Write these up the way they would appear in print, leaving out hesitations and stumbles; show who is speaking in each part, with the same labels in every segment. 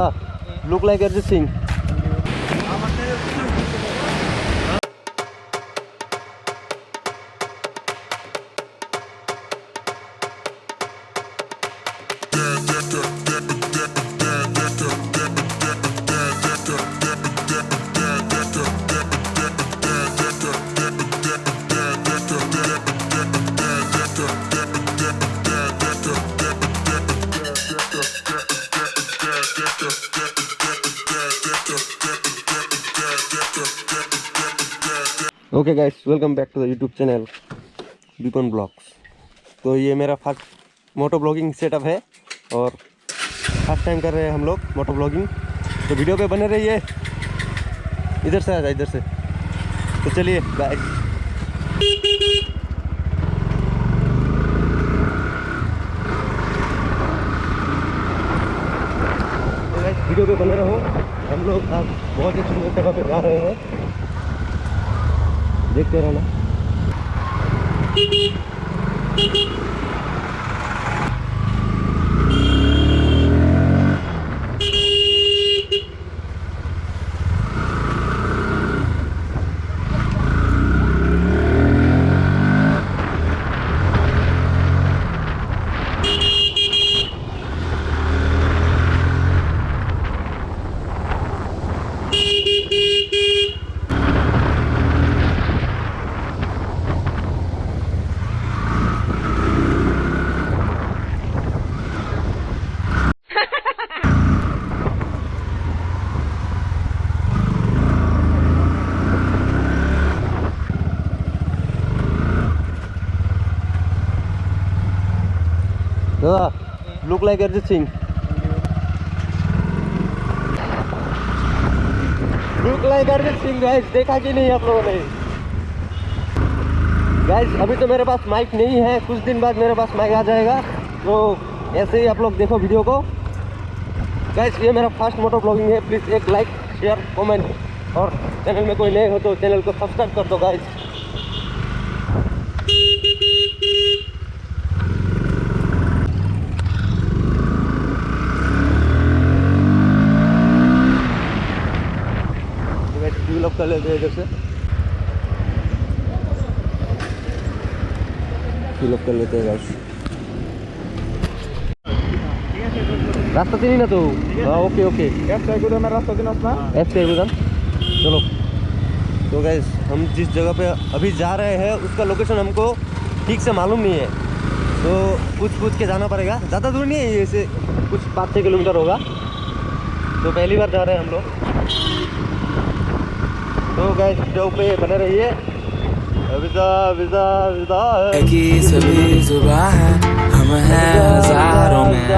Speaker 1: Look like Arjit Singh. Okay guys, welcome back to the YouTube channel Bipan vlogs. तो ये मेरा first मोटो blogging setup है और first time कर रहे हैं हम लोग मोटो ब्लॉगिंग। तो वीडियो पे बने रहिए। इधर से आ जाए, इधर से। तो चलिए गाइस, वीडियो पे बने रहो। हम लोग आज बहुत ही सुंदर जगह पे जा रहे हैं, देखते रहना। Look like Arijit Singh. Look like Arijit Singh guys, देखा कि नहीं आप लोगों ने? गाइस अभी तो मेरे पास माइक नहीं है, कुछ दिन बाद मेरे पास माइक आ जाएगा। तो ऐसे ही आप लोग देखो वीडियो को। गाइस ये मेरा फर्स्ट मोटो ब्लॉगिंग है। प्लीज़ एक लाइक, शेयर, कमेंट और चैनल में कोई नए हो तो चैनल को सब्सक्राइब कर दो गाइस। डेवलप कर लेते हैं इधर से, फिलअप कर लेते हैं गाइस। रास्ता नहीं ना तो? हाँ ओके ओके, रास्ता देना। चलो तो गाइस, हम जिस जगह पे अभी जा रहे हैं उसका लोकेशन हमको ठीक से मालूम नहीं है, तो पूछ के जाना पड़ेगा। ज़्यादा दूर नहीं है, ये से कुछ 5-6 किलोमीटर होगा। तो पहली बार जा रहे हैं हम लोग। तो गाइस वीडियो पे बने रहिए।
Speaker 2: की सभी जुबान है, हम हैं हजारों में,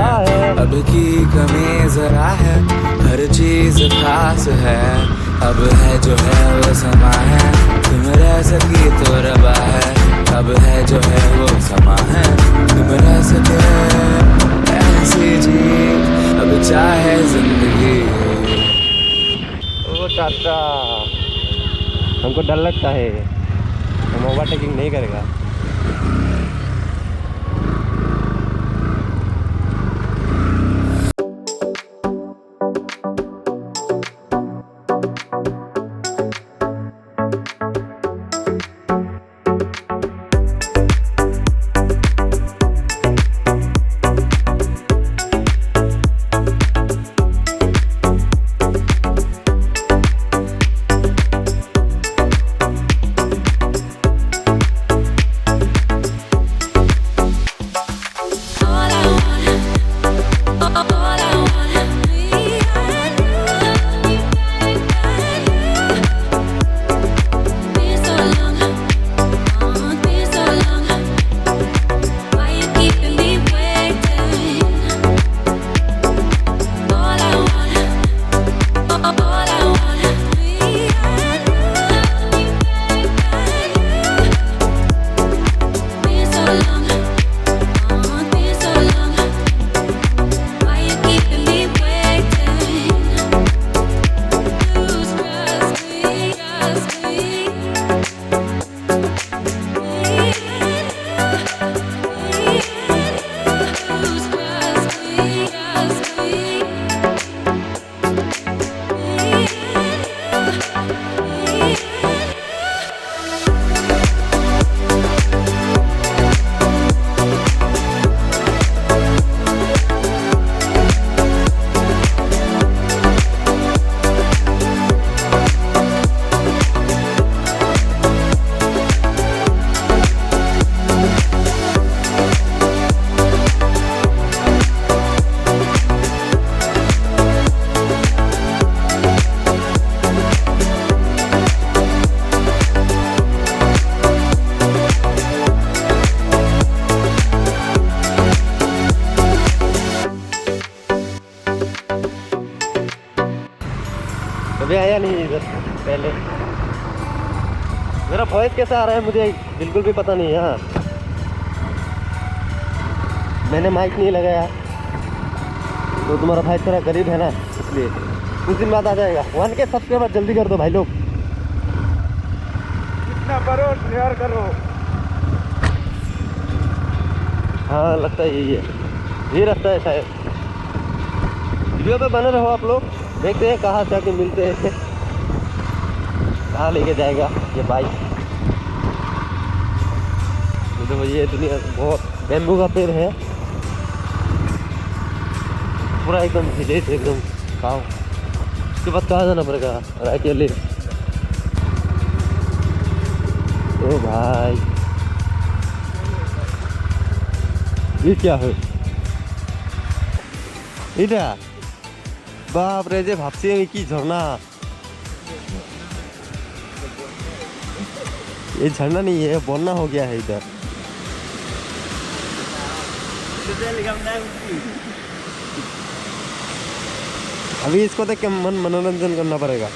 Speaker 2: अब की कमी जरा है, हर चीज खास है। अब है जो है वो समा है, तुम रह सकी तो रबा है। अब है जो है वो समा है, तुम रह सके ऐसी जी, अब चाहे जिंदगी।
Speaker 1: ओ चाचा, हमको डर लगता है, हम ओवरटेकिंग नहीं करेगा। कभी आया नहीं इधर पहले। मेरा वॉइस कैसा आ रहा है मुझे बिल्कुल भी पता नहीं है। हाँ, मैंने माइक नहीं लगाया तो तुम्हारा भाई थोड़ा गरीब है ना, इसलिए कुछ दिन बाद आ जाएगा। 1K सब्सक्राइबर जल्दी कर दो भाई लोग,
Speaker 3: इतना करो, शेयर करो।
Speaker 1: हाँ लगता है यही है, यही रास्ता है शायद। वीडियो पे बने रहो आप लोग, देखते हैं कहाँ से आके मिलते हैं, कहाँ लेके जाएगा ये बाइक। देखो ये दुनिया बहुत बैम्बू का पेड़ है, पूरा एकदम विलेज एकदम गाँव। उसके बाद कहाँ जाना पड़ेगा, राइट या लेफ्ट? ओ भाई ये क्या है এটা? बाप रे, যে ভাবছি আমি কি ঝর্ণা, ये झरना नहीं है, बन्ना हो गया है इधर। अभी इसको देख के मनोरंजन करना पड़ेगा।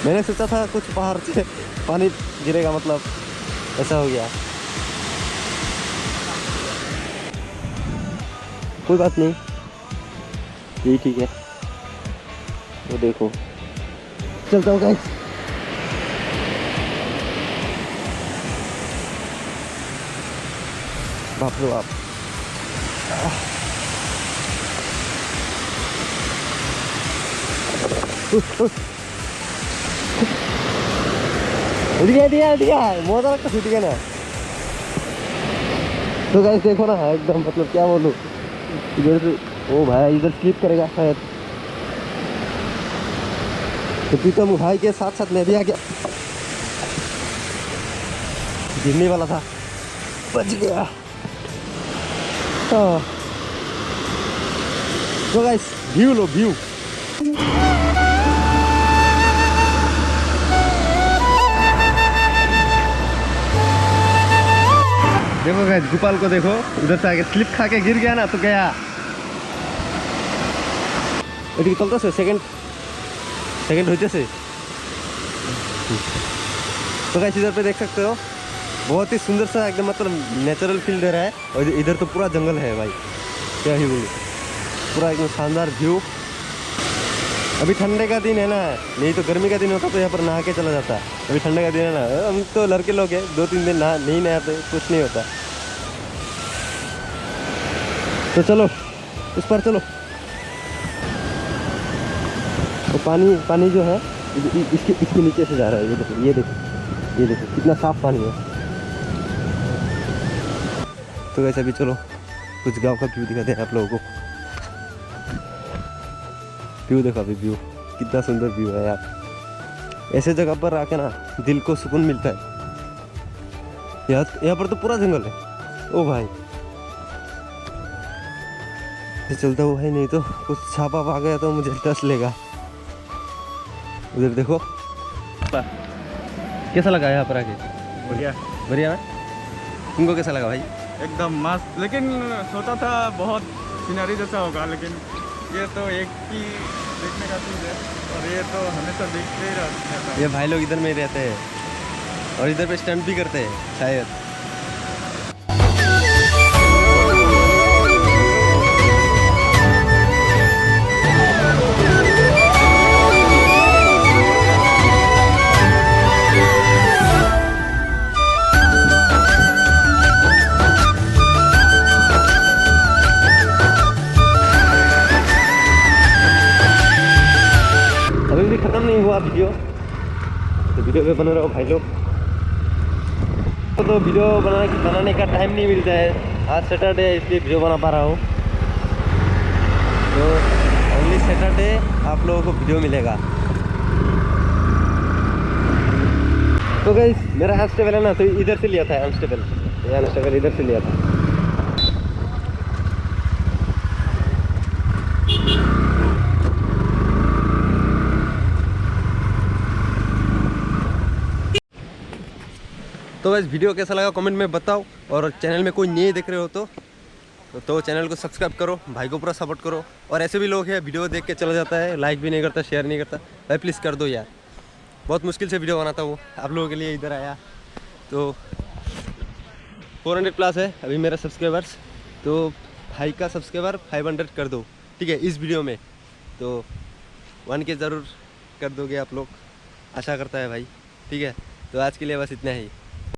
Speaker 1: मैंने सोचा था कुछ पहाड़ से पानी गिरेगा, मतलब ऐसा हो गया। कोई बात नहीं, यही ठीक है। वो देखो चलता हूँ गाइस। बाप रे बाप, दिया मजा लगता छूट गया ना। तो गाइस देखो ना, एकदम मतलब क्या बोलूं, इधर से ओ भाई इधर स्लिप करेगा शायद, तो प्रीतम भाई के साथ साथ मैं भी आ गया। गिरने वाला था, बच गया। तो गाइस व्यू लो, व्यू। देखो गाइस, गोपाल को देखो, उधर से आगे स्लिप खा के गिर गया ना तो गया। এদিকে চলতেছে সেকেন্ড হইতেছে। तो गाइस इधर पे देख सकते हो, बहुत ही सुंदर सा एकदम मतलब नेचुरल फील दे रहा है। और इधर तो पूरा जंगल है भाई, क्या ही बोलूं, पूरा एकदम शानदार व्यू। अभी ठंडे का दिन है ना, नहीं तो गर्मी का दिन होता तो यहाँ पर नहा के चला जाता। अभी ठंडे का दिन है ना, हम तो लड़के लोग हैं, 2-3 दिन नहीं नहाते, कुछ नहीं होता। तो चलो उस पर चलो। तो पानी जो है इसके नीचे से जा रहा है। ये देखो कितना साफ पानी है। तो वैसे अभी चलो कुछ गांव का व्यू दिखाते हैं आप लोगों को। व्यू देखो, अभी व्यू कितना सुंदर व्यू है यार। ऐसे जगह पर आके ना दिल को सुकून मिलता है। यहाँ पर तो पूरा जंगल है। ओ भाई चलता हुआ है, नहीं तो कुछ छापा आ गया तो मुझे डस लेगा। उधर देखो, कैसा लगा यहाँ पर आके?
Speaker 3: बढ़िया
Speaker 1: बढ़िया ना? तुमको कैसा लगा भाई?
Speaker 3: एकदम मस्त, लेकिन सोचा था बहुत सीनरी जैसा होगा, लेकिन ये तो एक ही देखने का चीज़ है, और ये तो हमेशा देखते ही रहते हैं।
Speaker 1: ये भाई लोग इधर में ही रहते हैं और इधर पे स्टंट भी करते हैं शायद। अभी भी खत्म नहीं हुआ वीडियो, तो वीडियो पे बने रहो भाई लोग। तो वीडियो बनाने का टाइम नहीं मिलता है। आज सैटरडे है इसलिए वीडियो बना पा रहा हूँ। तो ओनली सैटरडे आप लोगों को वीडियो मिलेगा। तो गाइस मेरा अनस्टेबल है ना, तो इधर से लिया था अनस्टेबल, ये अनस्टेबल इधर से लिया था। तो बस वीडियो कैसा लगा कमेंट में बताओ, और चैनल में कोई नए देख रहे हो तो तो चैनल को सब्सक्राइब करो, भाई को पूरा सपोर्ट करो। और ऐसे भी लोग हैं वीडियो देख के चला जाता है, लाइक भी नहीं करता, शेयर नहीं करता। भाई प्लीज़ कर दो यार, बहुत मुश्किल से वीडियो बनाता हूँ आप लोगों के लिए, इधर आया। तो 400 प्लस है अभी मेरा सब्सक्राइबर्स, तो भाई का सब्सक्राइबर 500 कर दो, ठीक है, इस वीडियो में। तो 1K ज़रूर कर दोगे आप लोग, आशा करता है भाई, ठीक है। तो आज के लिए बस इतना ही।